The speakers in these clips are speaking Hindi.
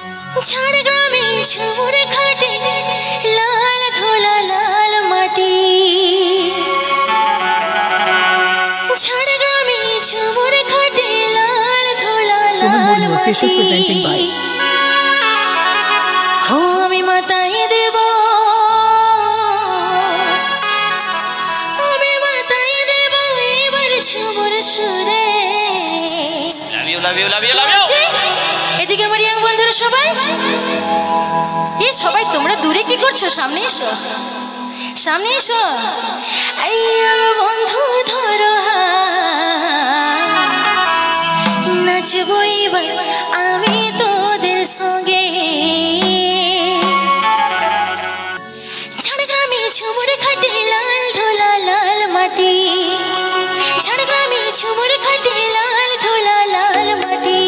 झाड़ग्रामे झुमुर खाटे लाल धोला लाल माटी झाड़ग्रामे झुमुर खाटे लाल धोला लाल माटी हो आमी माताई देव एबार झुमुर सुरे love you এদিকে আমার ইয়াং বন্ধুরা সবাই কি সবাই তোমরা দূরে কি করছো সামনে এসো আইয়া বন্ধু ধরো নাচবো এবার আমি তোদের সঙ্গে ঝাড়গ্রামে ঝুমুর খাটে লাল ধোলা লাল মাটি ঝাড়গ্রামে ঝুমুর খাটে লাল ধোলা লাল মাটি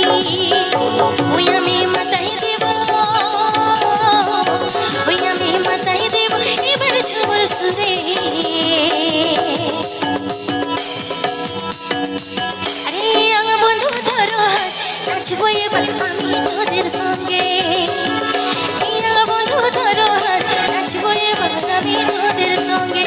ওই আমি মাতাই দেব এবার ঝুমুর সুরে আরে আঙা বন্ধু ধরো নাচবো এবার আমি তোদের সঙ্গে আঙা বন্ধু ধরো নাচবো এবার আমি তোদের সঙ্গে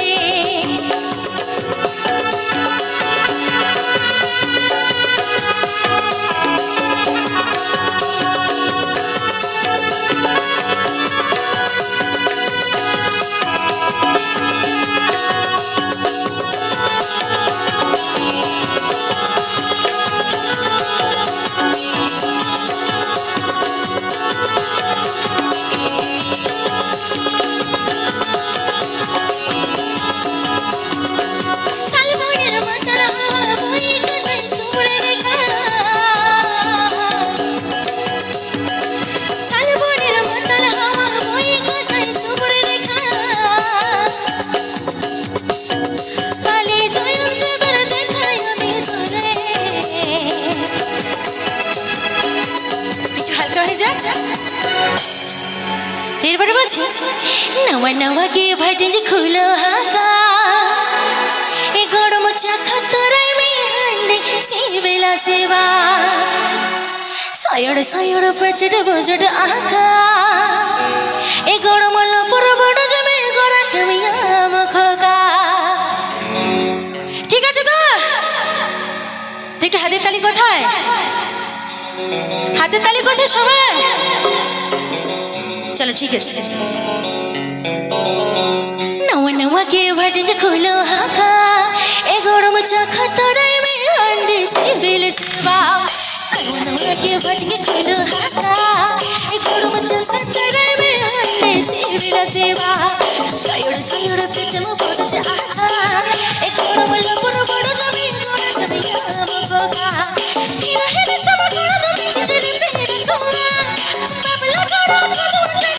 नवा नवा के भटज खुलो हाका ए गरम चाखा तोराई में हंडे सेवेला सेवा सयड़ सयड़ पचड़ बजड़ आका ए गरम लपर बड़ जमे गरा कमिया मुखका ठीक আছে তো একটু হাতের তালি কোথায় সবাই चलो ठीक है नवा नवा के भटज खुलो हाका ए गरम चाखा तोराई में हंडे सेवेला सेवा नवा नवा के भटज खुलो हाका ए गरम चाखा तोराई में हंडे सेवेला सेवा सयड़ सयड़ पे चलो बड़ आका ए गरम